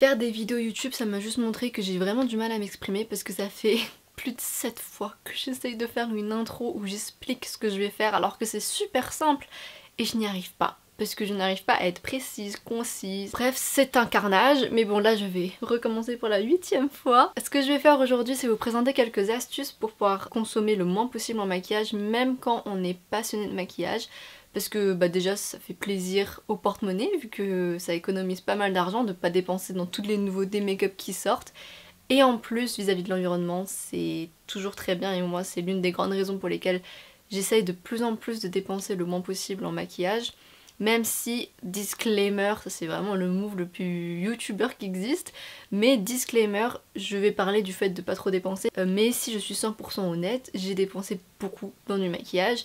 Faire des vidéos YouTube, ça m'a juste montré que j'ai vraiment du mal à m'exprimer parce que ça fait plus de 7 fois que j'essaye de faire une intro où j'explique ce que je vais faire alors que c'est super simple et je n'y arrive pas. Parce que je n'arrive pas à être précise, concise. Bref, c'est un carnage, mais bon là je vais recommencer pour la 8e fois. Ce que je vais faire aujourd'hui, c'est vous présenter quelques astuces pour pouvoir consommer le moins possible en maquillage, même quand on est passionné de maquillage. Parce que déjà ça fait plaisir au porte-monnaie, vu que ça économise pas mal d'argent de pas dépenser dans toutes les nouveautés make-up qui sortent. Et en plus, vis-à-vis de l'environnement, c'est toujours très bien et moi c'est l'une des grandes raisons pour lesquelles j'essaye de plus en plus de dépenser le moins possible en maquillage. Même si, disclaimer, ça c'est vraiment le move le plus youtubeur qui existe, mais disclaimer, je vais parler du fait de pas trop dépenser, mais si je suis 100% honnête, j'ai dépensé beaucoup dans du maquillage,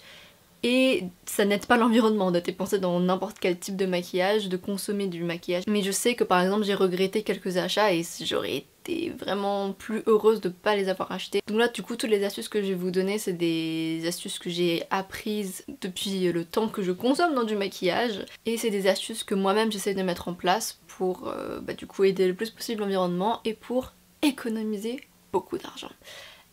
et ça n'aide pas l'environnement de dépenser dans n'importe quel type de maquillage, de consommer du maquillage. Mais je sais que par exemple j'ai regretté quelques achats et j'aurais été vraiment plus heureuse de pas les avoir achetés. Donc là du coup toutes les astuces que je vais vous donner c'est des astuces que j'ai apprises depuis le temps que je consomme dans du maquillage. Et c'est des astuces que moi-même j'essaie de mettre en place pour du coup aider le plus possible l'environnement et pour économiser beaucoup d'argent.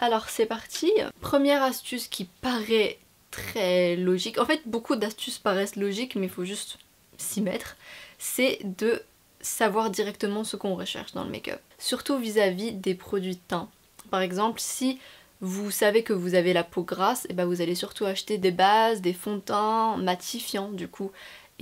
Alors c'est parti. Première astuce qui paraît très logique. En fait, beaucoup d'astuces paraissent logiques, mais il faut juste s'y mettre. C'est de savoir directement ce qu'on recherche dans le make-up. Surtout vis-à-vis des produits teints. Par exemple, si vous savez que vous avez la peau grasse, et vous allez surtout acheter des bases, des fonds de teint matifiants du coup.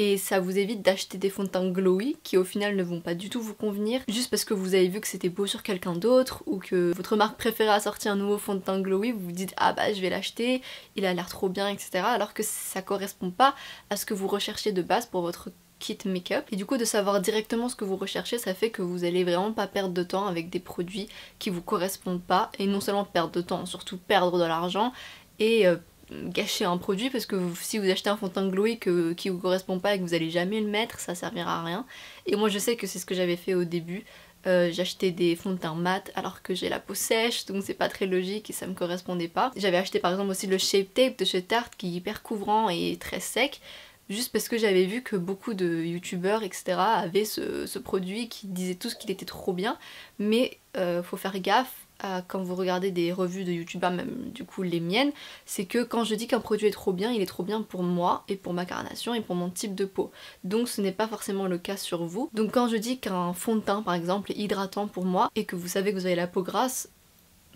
Et ça vous évite d'acheter des fonds de teint glowy qui au final ne vont pas du tout vous convenir juste parce que vous avez vu que c'était beau sur quelqu'un d'autre ou que votre marque préférée a sorti un nouveau fond de teint glowy, vous vous dites ah je vais l'acheter, il a l'air trop bien etc. alors que ça correspond pas à ce que vous recherchez de base pour votre kit make-up. Et du coup de savoir directement ce que vous recherchez, ça fait que vous allez vraiment pas perdre de temps avec des produits qui vous correspondent pas, et non seulement perdre de temps, surtout perdre de l'argent et gâcher un produit, parce que si vous achetez un fond de teint glowy qui vous correspond pas et que vous allez jamais le mettre, ça servira à rien. Et moi je sais que c'est ce que j'avais fait au début. J'achetais des fonds de teint mat alors que j'ai la peau sèche, donc c'est pas très logique et ça me correspondait pas. J'avais acheté par exemple aussi le Shape Tape de chez Tarte qui est hyper couvrant et très sec, juste parce que j'avais vu que beaucoup de youtubeurs etc avaient ce produit qui disaient tous qu'il était trop bien, mais faut faire gaffe quand vous regardez des revues de youtubeurs, même du coup les miennes, c'est que quand je dis qu'un produit est trop bien, il est trop bien pour moi et pour ma carnation et pour mon type de peau. Donc ce n'est pas forcément le cas sur vous. Donc quand je dis qu'un fond de teint par exemple est hydratant pour moi et que vous savez que vous avez la peau grasse,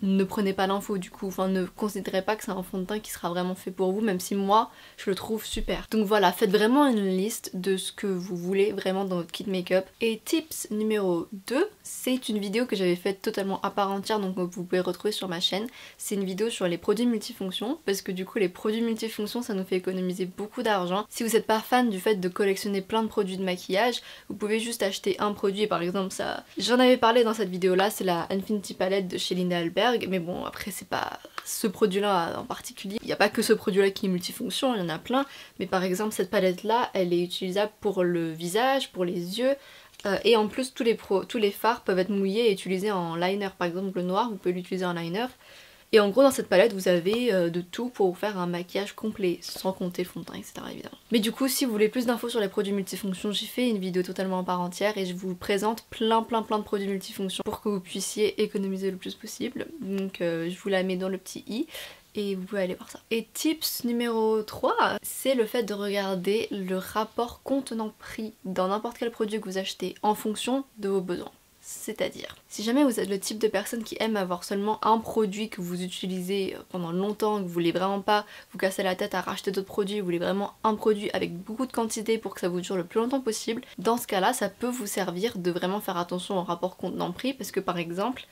ne prenez pas l'info du coup, enfin ne considérez pas que c'est un fond de teint qui sera vraiment fait pour vous, même si moi je le trouve super. Donc voilà, faites vraiment une liste de ce que vous voulez vraiment dans votre kit make-up. Et tips numéro 2, c'est une vidéo que j'avais faite totalement à part entière, donc vous pouvez retrouver sur ma chaîne. C'est une vidéo sur les produits multifonctions, parce que du coup les produits multifonctions ça nous fait économiser beaucoup d'argent. Si vous n'êtes pas fan du fait de collectionner plein de produits de maquillage, vous pouvez juste acheter un produit, par exemple ça, j'en avais parlé dans cette vidéo là, c'est la Infinity Palette de chez Linda Alberg. Mais bon après c'est pas ce produit là en particulier, il n'y a pas que ce produit là qui est multifonction, il y en a plein, mais par exemple cette palette là elle est utilisable pour le visage, pour les yeux, et en plus tous les fards peuvent être mouillés et utilisés en liner. Par exemple le noir vous pouvez l'utiliser en liner. Et en gros dans cette palette vous avez de tout pour vous faire un maquillage complet, sans compter le fond de teint etc évidemment. Mais du coup si vous voulez plus d'infos sur les produits multifonctions, j'ai fait une vidéo totalement à part entière et je vous présente plein de produits multifonctions pour que vous puissiez économiser le plus possible. Donc je vous la mets dans le petit i et vous pouvez aller voir ça. Et tips numéro 3, c'est le fait de regarder le rapport contenant-prix dans n'importe quel produit que vous achetez en fonction de vos besoins. C'est-à-dire, si jamais vous êtes le type de personne qui aime avoir seulement un produit que vous utilisez pendant longtemps, que vous voulez vraiment pas vous casser la tête à racheter d'autres produits, vous voulez vraiment un produit avec beaucoup de quantité pour que ça vous dure le plus longtemps possible, dans ce cas-là, ça peut vous servir de vraiment faire attention au rapport contenant-prix, parce que par exemple,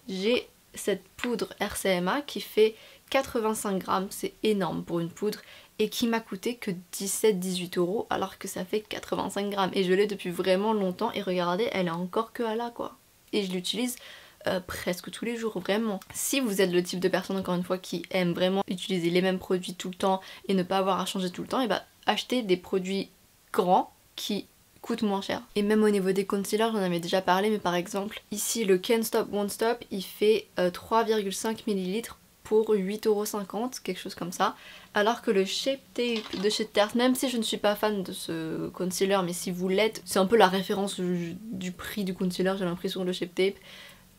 j'ai cette poudre RCMA qui fait 85 grammes, c'est énorme pour une poudre, et qui m'a coûté que 17-18 € alors que ça fait 85 grammes. Et je l'ai depuis vraiment longtemps et regardez, elle est encore que à là quoi. Et je l'utilise presque tous les jours, vraiment. Si vous êtes le type de personne, encore une fois, qui aime vraiment utiliser les mêmes produits tout le temps et ne pas avoir à changer tout le temps, et achetez des produits grands qui coûtent moins cher. Et même au niveau des concealers, j'en avais déjà parlé, mais par exemple, ici le Can't Stop Won't Stop, il fait 3,5 ml pour 8,50€, quelque chose comme ça. Alors que le Shape Tape de chez Tarte, même si je ne suis pas fan de ce concealer, mais si vous l'êtes, c'est un peu la référence du prix du concealer, j'ai l'impression, le Shape Tape.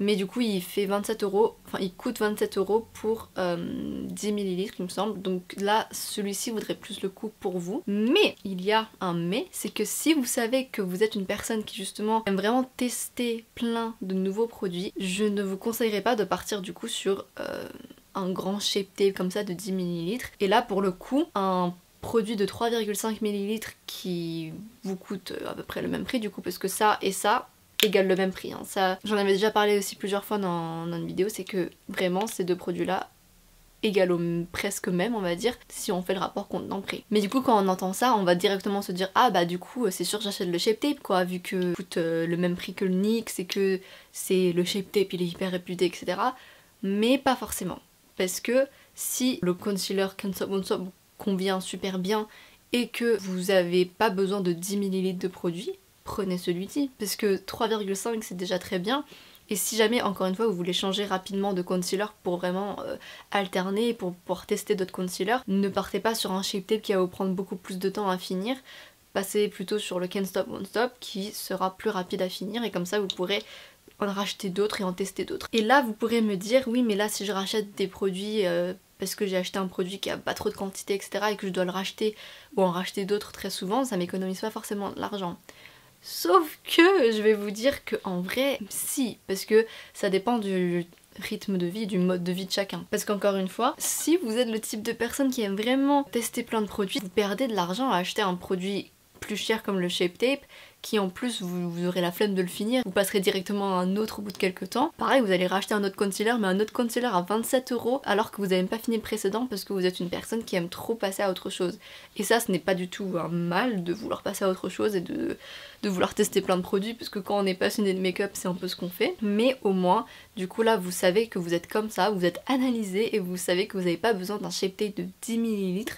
Mais du coup il fait 27€, enfin il coûte 27€ pour 10 ml il me semble. Donc là celui-ci vaudrait plus le coup pour vous. Mais il y a un mais, c'est que si vous savez que vous êtes une personne qui justement aime vraiment tester plein de nouveaux produits, je ne vous conseillerais pas de partir du coup sur un grand Shape Tape comme ça de 10 ml. Et là pour le coup un produit de 3,5 ml qui vous coûte à peu près le même prix du coup, parce que ça et ça égale le même prix. Hein. Ça, j'en avais déjà parlé aussi plusieurs fois dans une vidéo, c'est que vraiment ces deux produits là égalent au presque même, on va dire, si on fait le rapport quantité-prix. Mais du coup quand on entend ça, on va directement se dire ah bah du coup c'est sûr j'achète le Shape Tape quoi, vu que ça coûte le même prix que le NYX et que c'est le Shape Tape, il est hyper réputé, etc. Mais pas forcément, parce que si le concealer Can't Stop Won't Stop vous convient super bien et que vous n'avez pas besoin de 10 ml de produit, prenez celui-ci, parce que 3,5 c'est déjà très bien. Et si jamais, encore une fois, vous voulez changer rapidement de concealer pour vraiment alterner, pour pouvoir tester d'autres concealers, ne partez pas sur un Shape Tape qui va vous prendre beaucoup plus de temps à finir. Passez plutôt sur le Can't Stop Won't Stop qui sera plus rapide à finir, et comme ça vous pourrez en racheter d'autres et en tester d'autres. Et là vous pourrez me dire oui mais là si je rachète des produits parce que j'ai acheté un produit qui a pas trop de quantité etc et que je dois le racheter ou en racheter d'autres très souvent, ça m'économise pas forcément de l'argent. Sauf que je vais vous dire que en vrai, si, parce que ça dépend du rythme de vie, du mode de vie de chacun. Parce qu'encore une fois, si vous êtes le type de personne qui aime vraiment tester plein de produits, vous perdez de l'argent à acheter un produit plus cher comme le Shape Tape, qui en plus vous aurez la flemme de le finir, vous passerez directement à un autre au bout de quelques temps. Pareil, vous allez racheter un autre concealer, mais un autre concealer à 27€ alors que vous n'avez même pas fini le précédent parce que vous êtes une personne qui aime trop passer à autre chose. Et ça, ce n'est pas du tout un mal de vouloir passer à autre chose et de vouloir tester plein de produits, parce que quand on est passionné de make-up, c'est un peu ce qu'on fait. Mais au moins, du coup là, vous savez que vous êtes comme ça, vous êtes analysé et vous savez que vous n'avez pas besoin d'un Shape Tape de 10 ml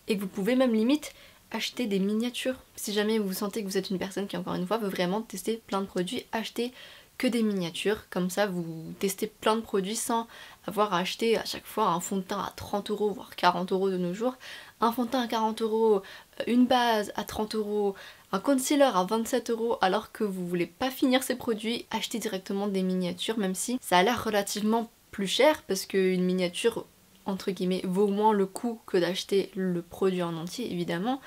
et que vous pouvez même limite achetez des miniatures. Si jamais vous sentez que vous êtes une personne qui encore une fois veut vraiment tester plein de produits, achetez que des miniatures, comme ça vous testez plein de produits sans avoir à acheter à chaque fois un fond de teint à 30€ voire 40€ de nos jours, un fond de teint à 40€, une base à 30€, un concealer à 27€ alors que vous voulez pas finir ces produits, achetez directement des miniatures, même si ça a l'air relativement plus cher parce qu'une miniature entre guillemets vaut moins le coût que d'acheter le produit en entier évidemment,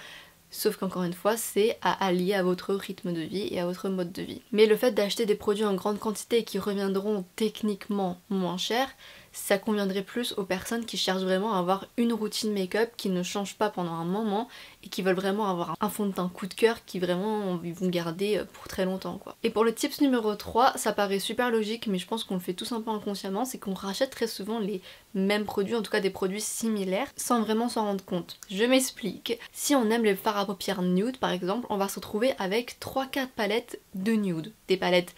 sauf qu'encore une fois c'est à allier à votre rythme de vie et à votre mode de vie. Mais le fait d'acheter des produits en grande quantité qui reviendront techniquement moins cher, ça conviendrait plus aux personnes qui cherchent vraiment à avoir une routine make-up qui ne change pas pendant un moment et qui veulent vraiment avoir un fond de teint coup de cœur qui vraiment ils vont garder pour très longtemps quoi. Et pour le tips numéro 3, ça paraît super logique mais je pense qu'on le fait tous un peu inconsciemment, c'est qu'on rachète très souvent les mêmes produits, en tout cas des produits similaires, sans vraiment s'en rendre compte. Je m'explique. Si on aime les fards à paupières nude par exemple, on va se retrouver avec 3-4 palettes de nude. Des palettes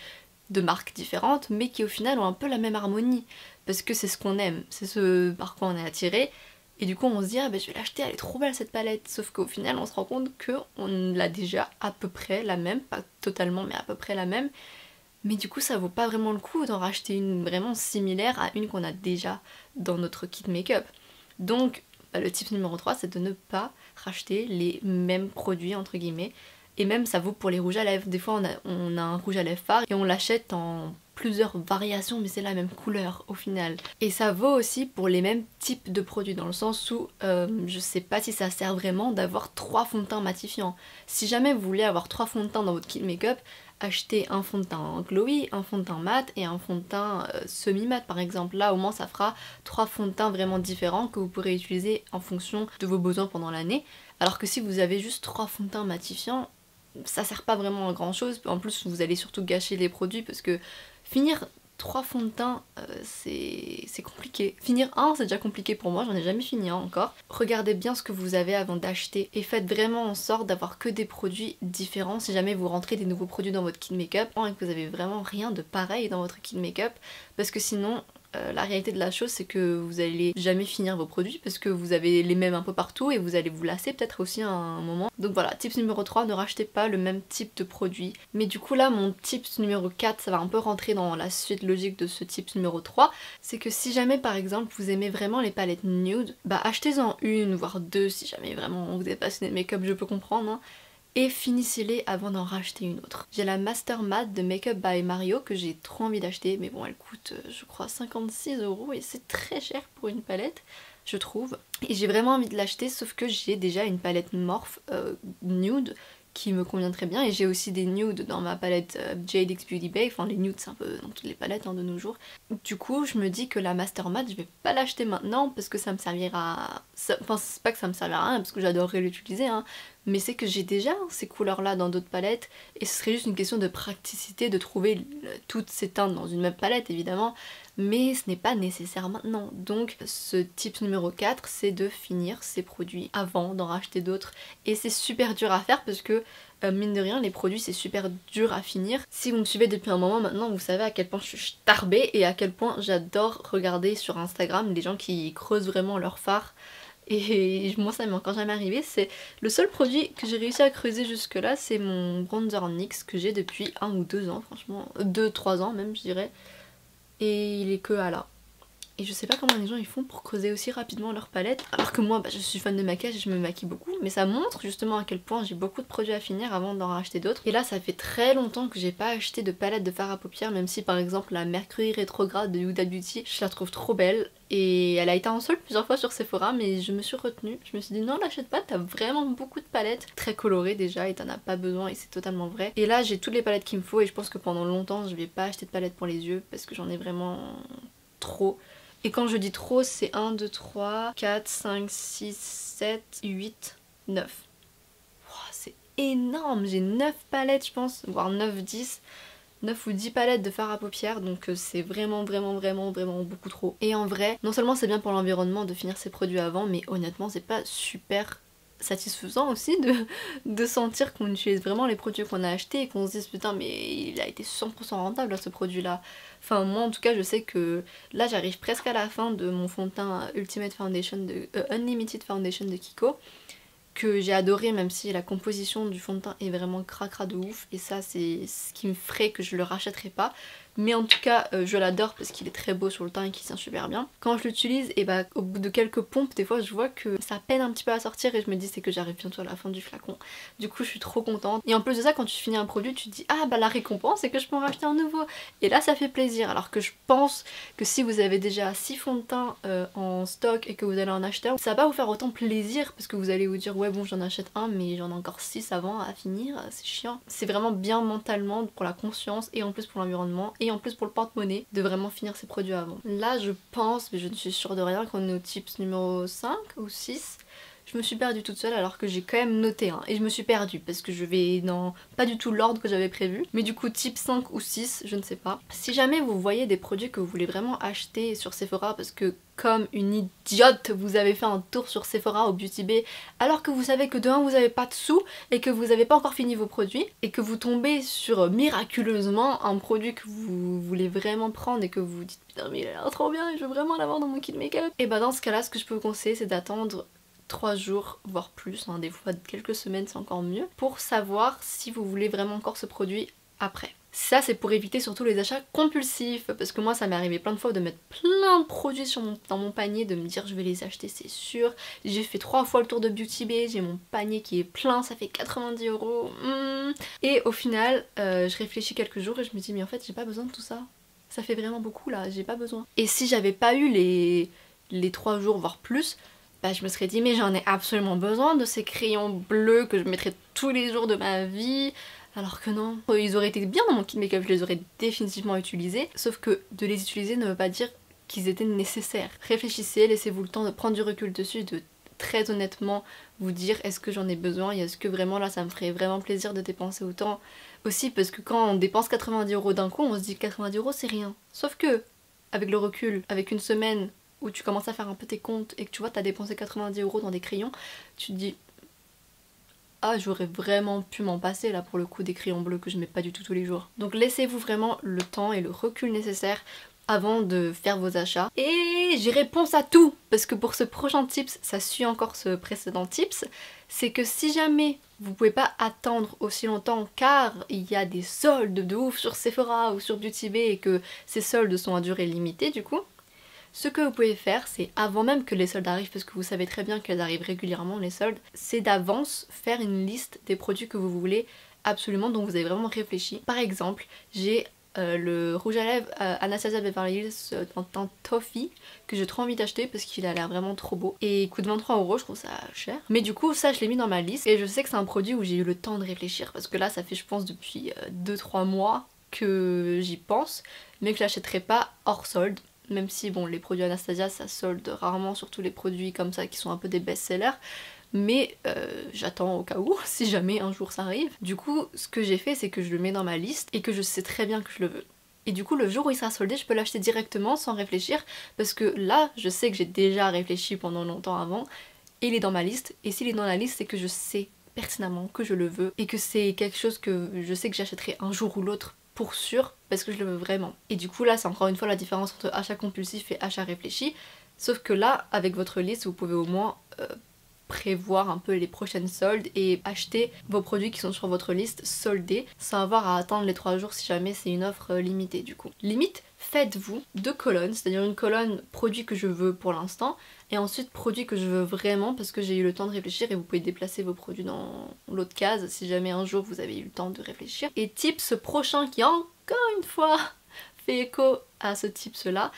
de marques différentes mais qui au final ont un peu la même harmonie. Parce que c'est ce qu'on aime, c'est ce par quoi on est attiré. Et du coup on se dit ah bah je vais l'acheter, elle est trop belle cette palette. Sauf qu'au final on se rend compte qu'on l'a déjà à peu près la même, pas totalement mais à peu près la même. Mais du coup ça vaut pas vraiment le coup d'en racheter une vraiment similaire à une qu'on a déjà dans notre kit make-up. Donc bah, le tip numéro 3 c'est de ne pas racheter les mêmes produits entre guillemets. Et même ça vaut pour les rouges à lèvres. Des fois on a un rouge à lèvres fard et on l'achète en plusieurs variations mais c'est la même couleur au final. Et ça vaut aussi pour les mêmes types de produits dans le sens où je sais pas si ça sert vraiment d'avoir 3 fonds de teint matifiants. Si jamais vous voulez avoir 3 fonds de teint dans votre kit make-up, achetez un fond de teint glowy, un fond de teint mat et un fond de teint semi-mat par exemple. Là au moins ça fera 3 fonds de teint vraiment différents que vous pourrez utiliser en fonction de vos besoins pendant l'année. Alors que si vous avez juste 3 fonds de teint matifiants, ça sert pas vraiment à grand chose. En plus vous allez surtout gâcher les produits parce que finir 3 fonds de teint c'est compliqué. Finir un c'est déjà compliqué pour moi, j'en ai jamais fini un encore. Regardez bien ce que vous avez avant d'acheter et faites vraiment en sorte d'avoir que des produits différents si jamais vous rentrez des nouveaux produits dans votre kit make-up et que vous avez vraiment rien de pareil dans votre kit make-up parce que sinon la réalité de la chose c'est que vous allez jamais finir vos produits parce que vous avez les mêmes un peu partout et vous allez vous lasser peut-être aussi à un moment. Donc voilà, tips numéro 3, ne rachetez pas le même type de produit. Mais du coup là mon tips numéro 4, ça va un peu rentrer dans la suite logique de ce tips numéro 3, c'est que si jamais par exemple vous aimez vraiment les palettes nude, bah achetez-en une voire deux si jamais vraiment vous êtes passionné de make-up, je peux comprendre hein, et finissez-les avant d'en racheter une autre. J'ai la Master Matte de Makeup by Mario que j'ai trop envie d'acheter, mais bon elle coûte je crois 56 € et c'est très cher pour une palette, je trouve. Et j'ai vraiment envie de l'acheter sauf que j'ai déjà une palette Morphe nude qui me convient très bien et j'ai aussi des nudes dans ma palette Jade X Beauty Bay, enfin les nudes c'est un peu dans toutes les palettes hein, de nos jours. Du coup je me dis que la Master Matte je vais pas l'acheter maintenant parce que ça me servira... Enfin c'est pas que ça me servira à rien parce que j'adorerais l'utiliser hein, mais c'est que j'ai déjà ces couleurs là dans d'autres palettes et ce serait juste une question de praticité de trouver toutes ces teintes dans une même palette évidemment, mais ce n'est pas nécessaire maintenant. Donc ce tip numéro 4 c'est de finir ces produits avant d'en racheter d'autres et c'est super dur à faire parce que mine de rien les produits c'est super dur à finir. Si vous me suivez depuis un moment maintenant vous savez à quel point je suis starbée et à quel point j'adore regarder sur Instagram les gens qui creusent vraiment leur fard. Et moi ça m'est encore jamais arrivé, c'est le seul produit que j'ai réussi à creuser jusque là, c'est mon bronzer NYX que j'ai depuis 1 ou 2 ans franchement, 2-3 ans même je dirais, et il est que à là. Et je sais pas comment les gens ils font pour creuser aussi rapidement leur palette, alors que moi bah, je suis fan de maquillage et je me maquille beaucoup, mais ça montre justement à quel point j'ai beaucoup de produits à finir avant d'en racheter d'autres. Et là ça fait très longtemps que j'ai pas acheté de palette de fard à paupières, même si par exemple la Mercury rétrograde de Huda Beauty, je la trouve trop belle. Et elle a été en solde plusieurs fois sur Sephora, mais je me suis retenue. Je me suis dit non, l'achète pas, t'as vraiment beaucoup de palettes très colorées déjà et t'en as pas besoin et c'est totalement vrai. Et là j'ai toutes les palettes qu'il me faut et je pense que pendant longtemps je vais pas acheter de palette pour les yeux parce que j'en ai vraiment trop. Et quand je dis trop, c'est 1, 2, 3, 4, 5, 6, 7, 8, 9. Wow, c'est énorme, j'ai 9 palettes je pense, voire 9, 10. 9 ou 10 palettes de fard à paupières, donc c'est vraiment beaucoup trop. Et en vrai, non seulement c'est bien pour l'environnement de finir ses produits avant, mais honnêtement c'est pas super satisfaisant aussi de sentir qu'on utilise vraiment les produits qu'on a achetés et qu'on se dise putain mais il a été 100% rentable à ce produit là. Enfin moi en tout cas je sais que là j'arrive presque à la fin de mon fond de teint Ultimate Foundation de Unlimited Foundation de Kiko, que j'ai adoré même si la composition du fond de teint est vraiment cracra de ouf et ça c'est ce qui me ferait que je le rachèterais pas, mais en tout cas je l'adore parce qu'il est très beau sur le teint et qu'il tient super bien. Quand je l'utilise et bah au bout de quelques pompes des fois je vois que ça peine un petit peu à sortir et je me dis c'est que j'arrive bientôt à la fin du flacon, du coup je suis trop contente. Et en plus de ça quand tu finis un produit tu te dis ah bah la récompense c'est que je peux en racheter un nouveau et là ça fait plaisir, alors que je pense que si vous avez déjà 6 fonds de teint en stock et que vous allez en acheter un, ça va pas vous faire autant plaisir parce que vous allez vous dire ouais bon j'en achète un mais j'en ai encore 6 avant à finir, c'est chiant. C'est vraiment bien mentalement pour la conscience et en plus pour l'environnement et en plus pour le porte-monnaie de vraiment finir ses produits avant. Là je pense, mais je ne suis sûre de rien, qu'on est au tips numéro 5 ou 6. Je me suis perdue toute seule alors que j'ai quand même noté un et je me suis perdue parce que je vais dans pas du tout l'ordre que j'avais prévu, mais du coup type 5 ou 6 je ne sais pas. Si jamais vous voyez des produits que vous voulez vraiment acheter sur Sephora parce que comme une idiote vous avez fait un tour sur Sephora au Beauty Bay alors que vous savez que de 1 vous avez pas de sous et que vous avez pas encore fini vos produits et que vous tombez sur miraculeusement un produit que vous voulez vraiment prendre et que vous vous dites putain mais il a l'air trop bien et je veux vraiment l'avoir dans mon kit make-up, et bah dans ce cas là ce que je peux vous conseiller c'est d'attendre 3 jours voire plus, hein, des fois quelques semaines c'est encore mieux, pour savoir si vous voulez vraiment encore ce produit après. Ça c'est pour éviter surtout les achats compulsifs, parce que moi ça m'est arrivé plein de fois de mettre plein de produits dans mon panier, de me dire je vais les acheter c'est sûr. J'ai fait 3 fois le tour de Beauty Bay, j'ai mon panier qui est plein, ça fait 90 €. Et au final je réfléchis quelques jours et je me dis mais en fait j'ai pas besoin de tout ça. Ça fait vraiment beaucoup là, j'ai pas besoin. Et si j'avais pas eu les 3 jours voire plus, bah je me serais dit mais j'en ai absolument besoin de ces crayons bleus que je mettrais tous les jours de ma vie, alors que non. Ils auraient été bien dans mon kit make-up, je les aurais définitivement utilisés, sauf que de les utiliser ne veut pas dire qu'ils étaient nécessaires. Réfléchissez, laissez-vous le temps de prendre du recul dessus, de très honnêtement vous dire est-ce que j'en ai besoin et est-ce que vraiment là ça me ferait vraiment plaisir de dépenser autant. Aussi parce que quand on dépense 90 € d'un coup on se dit 90 € c'est rien. Sauf que avec le recul, avec une semaine où tu commences à faire un peu tes comptes et que tu vois t'as dépensé 90 € dans des crayons, tu te dis ah j'aurais vraiment pu m'en passer là pour le coup des crayons bleus que je mets pas du tout tous les jours. Donc laissez-vous vraiment le temps et le recul nécessaire avant de faire vos achats. Et j'ai réponse à tout, parce que pour ce prochain tips, ça suit encore ce précédent tips, c'est que si jamais vous pouvez pas attendre aussi longtemps car il y a des soldes de ouf sur Sephora ou sur Beauty Bay et que ces soldes sont à durée limitée du coup, ce que vous pouvez faire, c'est avant même que les soldes arrivent, parce que vous savez très bien qu'elles arrivent régulièrement les soldes, c'est d'avance faire une liste des produits que vous voulez absolument, dont vous avez vraiment réfléchi. Par exemple, j'ai le rouge à lèvres Anastasia Beverly Hills en teint Toffee que j'ai trop envie d'acheter parce qu'il a l'air vraiment trop beau et il coûte 23 €, je trouve ça cher. Mais du coup ça je l'ai mis dans ma liste et je sais que c'est un produit où j'ai eu le temps de réfléchir parce que là ça fait je pense depuis 2-3 mois que j'y pense mais que je l'achèterai pas hors solde. Même si bon les produits Anastasia ça solde rarement, surtout les produits comme ça qui sont un peu des best-sellers. Mais j'attends au cas où, si jamais un jour ça arrive. Du coup, ce que j'ai fait, c'est que je le mets dans ma liste et que je sais très bien que je le veux. Et du coup, le jour où il sera soldé, je peux l'acheter directement sans réfléchir parce que là, je sais que j'ai déjà réfléchi pendant longtemps avant et il est dans ma liste. Et s'il est dans la liste, c'est que je sais pertinemment que je le veux et que c'est quelque chose que je sais que j'achèterai un jour ou l'autre pour sûr parce que je le veux vraiment. Et du coup, là, c'est encore une fois la différence entre achat compulsif et achat réfléchi. Sauf que là, avec votre liste, vous pouvez au moins prévoir un peu les prochaines soldes et acheter vos produits qui sont sur votre liste soldés sans avoir à attendre les 3 jours si jamais c'est une offre limitée du coup. Limite, faites-vous 2 colonnes, c'est-à-dire une colonne produits que je veux pour l'instant et ensuite produits que je veux vraiment parce que j'ai eu le temps de réfléchir et vous pouvez déplacer vos produits dans l'autre case si jamais un jour vous avez eu le temps de réfléchir. Et tips prochain qui encore une fois fait écho à ce tips là,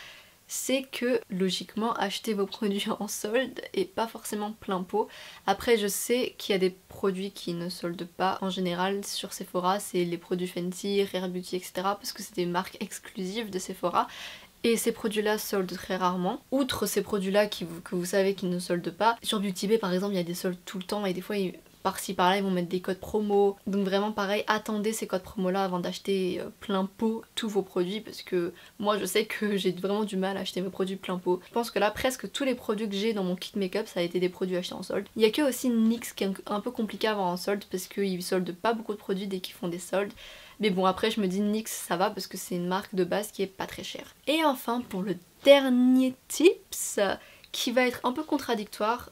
c'est que logiquement achetez vos produits en solde et pas forcément plein pot. Après je sais qu'il y a des produits qui ne soldent pas en général sur Sephora, c'est les produits Fenty, Rare Beauty etc. parce que c'est des marques exclusives de Sephora. Et ces produits-là soldent très rarement. Outre ces produits-là que vous savez qu'ils ne soldent pas, sur Beauty Bay par exemple il y a des soldes tout le temps et des fois par-ci par-là ils vont mettre des codes promo. Donc vraiment pareil, attendez ces codes promo là avant d'acheter plein pot tous vos produits parce que moi je sais que j'ai vraiment du mal à acheter mes produits plein pot. Je pense que là presque tous les produits que j'ai dans mon kit make-up ça a été des produits achetés en solde. Il y a que aussi NYX qui est un peu compliqué à avoir en solde parce qu'ils soldent pas beaucoup de produits dès qu'ils font des soldes. Mais bon après je me dis NYX ça va parce que c'est une marque de base qui est pas très chère. Et enfin pour le dernier tips qui va être un peu contradictoire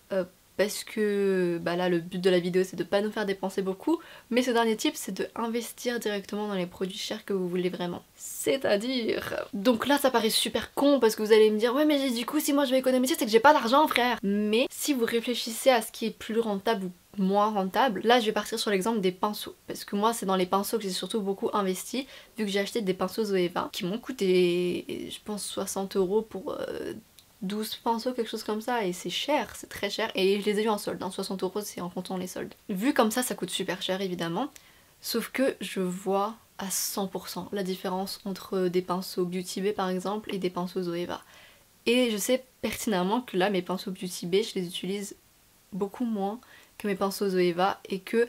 parce que bah là le but de la vidéo c'est de pas nous faire dépenser beaucoup, mais ce dernier tip c'est de investir directement dans les produits chers que vous voulez vraiment. C'est-à-dire... Donc là ça paraît super con parce que vous allez me dire ouais mais du coup si moi je vais économiser c'est que j'ai pas d'argent frère. Mais si vous réfléchissez à ce qui est plus rentable ou moins rentable, là je vais partir sur l'exemple des pinceaux parce que moi c'est dans les pinceaux que j'ai surtout beaucoup investi vu que j'ai acheté des pinceaux Zoeva qui m'ont coûté je pense 60 € pour 12 pinceaux, quelque chose comme ça, et c'est cher, c'est très cher, et je les ai eu en solde, 60 € c'est en comptant les soldes. Vu comme ça coûte super cher évidemment, sauf que je vois à 100% la différence entre des pinceaux Beauty Bay par exemple et des pinceaux Zoeva. Et je sais pertinemment que là mes pinceaux Beauty Bay je les utilise beaucoup moins que mes pinceaux Zoeva et que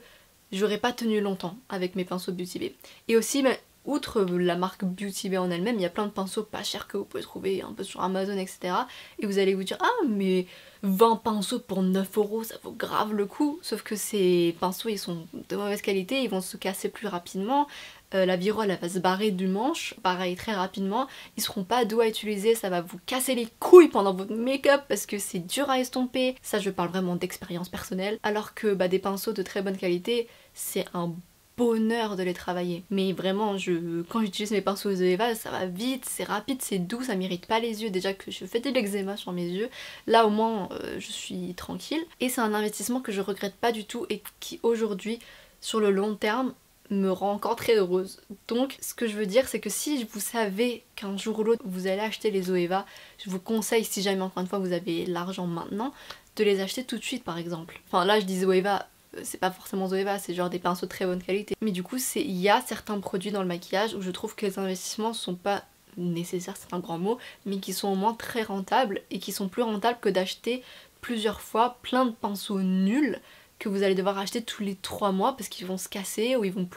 j'aurais pas tenu longtemps avec mes pinceaux Beauty Bay. Et aussi outre la marque Beauty Bay en elle-même, il y a plein de pinceaux pas chers que vous pouvez trouver un peu sur Amazon etc. Et vous allez vous dire ah mais 20 pinceaux pour 9 € ça vaut grave le coup. Sauf que ces pinceaux ils sont de mauvaise qualité, ils vont se casser plus rapidement. La virole elle va se barrer du manche, pareil très rapidement, ils seront pas doux à utiliser, ça va vous casser les couilles pendant votre make-up parce que c'est dur à estomper, ça je parle vraiment d'expérience personnelle, alors que des pinceaux de très bonne qualité, c'est un bonheur de les travailler. Mais vraiment, quand j'utilise mes pinceaux Zoeva, ça va vite, c'est rapide, c'est doux, ça m'irrite pas les yeux, déjà que je fais de l'eczéma sur mes yeux, là au moins je suis tranquille. Et c'est un investissement que je regrette pas du tout et qui aujourd'hui, sur le long terme, me rend encore très heureuse. Donc ce que je veux dire c'est que si vous savez qu'un jour ou l'autre vous allez acheter les Zoeva, je vous conseille si jamais encore une fois vous avez l'argent maintenant, de les acheter tout de suite par exemple. Enfin là je dis Zoeva, c'est pas forcément Zoeva, c'est genre des pinceaux de très bonne qualité. Mais du coup il y a certains produits dans le maquillage où je trouve que les investissements sont pas nécessaires, c'est un grand mot, mais qui sont au moins très rentables et qui sont plus rentables que d'acheter plusieurs fois plein de pinceaux nuls que vous allez devoir acheter tous les 3 mois parce qu'ils vont se casser ou ils vont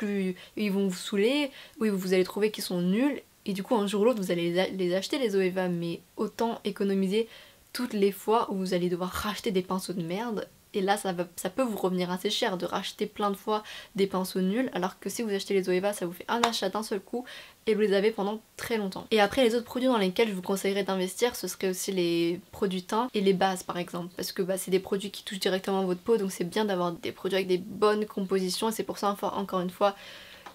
vous saouler ou vous allez trouver qu'ils sont nuls et du coup un jour ou l'autre vous allez les acheter les Zoeva, mais autant économiser toutes les fois où vous allez devoir racheter des pinceaux de merde et là ça peut vous revenir assez cher de racheter plein de fois des pinceaux nuls, alors que si vous achetez les Zoeva ça vous fait un achat d'un seul coup et vous les avez pendant très longtemps. Et après les autres produits dans lesquels je vous conseillerais d'investir, ce serait aussi les produits teints et les bases par exemple, parce que c'est des produits qui touchent directement votre peau, donc c'est bien d'avoir des produits avec des bonnes compositions, et c'est pour ça encore une fois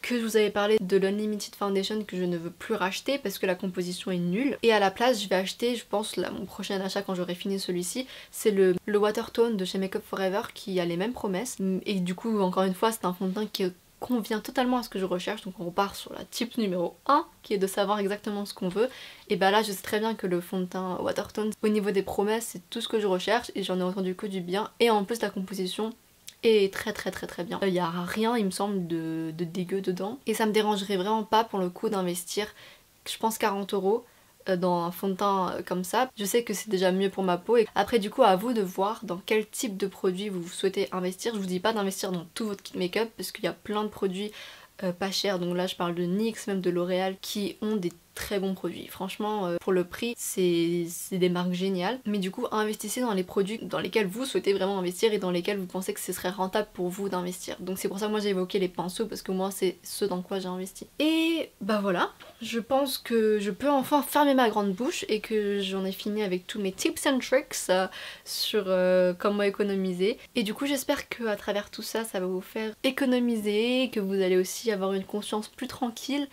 que je vous avais parlé de l'Unlimited Foundation que je ne veux plus racheter parce que la composition est nulle. Et à la place je vais acheter, je pense là, mon prochain achat quand j'aurai fini celui-ci, c'est le Watertone de chez Make Up For Ever qui a les mêmes promesses. Et du coup encore une fois c'est un fond de teint qui convient totalement à ce que je recherche, donc on repart sur la type numéro 1 qui est de savoir exactement ce qu'on veut. Et bah là je sais très bien que le fond de teint Watertone au niveau des promesses c'est tout ce que je recherche et j'en ai entendu que du bien, et en plus la composition est très bien. Il n'y a rien il me semble de dégueu dedans et ça me dérangerait vraiment pas pour le coup d'investir je pense 40 € dans un fond de teint comme ça. Je sais que c'est déjà mieux pour ma peau, et après du coup à vous de voir dans quel type de produit vous souhaitez investir. Je vous dis pas d'investir dans tout votre kit make-up parce qu'il y a plein de produits pas chers, donc là je parle de NYX, même de L'Oréal, qui ont des très bons produits. Franchement pour le prix c'est des marques géniales, mais du coup investissez dans les produits dans lesquels vous souhaitez vraiment investir et dans lesquels vous pensez que ce serait rentable pour vous d'investir. Donc c'est pour ça que moi j'ai évoqué les pinceaux parce que moi c'est ce dans quoi j'ai investi. Et bah voilà, je pense que je peux enfin fermer ma grande bouche et que j'en ai fini avec tous mes tips and tricks sur comment économiser. Et du coup j'espère qu'à travers tout ça, ça va vous faire économiser, que vous allez aussi avoir une conscience plus tranquille.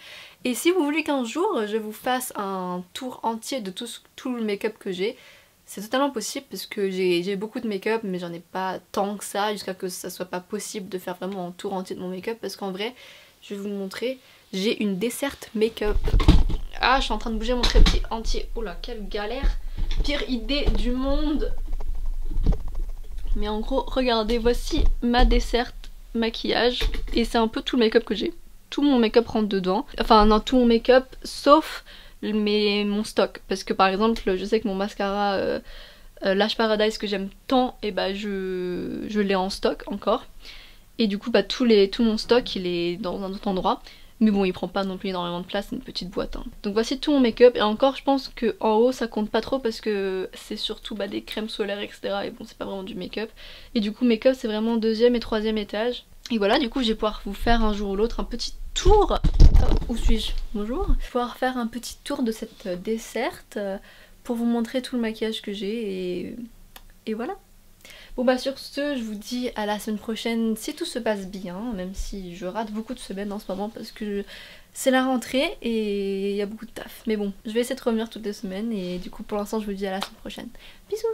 Et si vous voulez qu'un jour je vous fasse un tour entier de tout le make-up que j'ai, c'est totalement possible parce que j'ai beaucoup de make-up mais j'en ai pas tant que ça jusqu'à que ça soit pas possible de faire vraiment un tour entier de mon make-up, parce qu'en vrai, je vais vous montrer, j'ai une desserte make-up. Ah, je suis en train de bouger mon trépied entier. Oh là, quelle galère. Pire idée du monde. Mais en gros, regardez, voici ma desserte maquillage et c'est un peu tout le make-up que j'ai. Tout mon make-up rentre dedans, enfin non, tout mon make-up sauf mon stock, parce que par exemple je sais que mon mascara Lash Paradise que j'aime tant, et bah je l'ai en stock encore, et du coup tout mon stock il est dans un autre endroit, mais bon il prend pas non plus énormément de place, c'est une petite boîte hein. Donc voici tout mon make-up, et encore je pense que en haut ça compte pas trop parce que c'est surtout des crèmes solaires etc, et bon c'est pas vraiment du make-up, et du coup make-up c'est vraiment deuxième et troisième étage. Et voilà, du coup je vais pouvoir vous faire un jour ou l'autre un petit tour, où suis-je? Bonjour. Je vais pouvoir faire un petit tour de cette desserte pour vous montrer tout le maquillage que j'ai, et voilà. Bon bah sur ce, je vous dis à la semaine prochaine si tout se passe bien, même si je rate beaucoup de semaines en ce moment parce que c'est la rentrée et il y a beaucoup de taf. Mais bon, je vais essayer de revenir toutes les semaines, et du coup pour l'instant je vous dis à la semaine prochaine. Bisous.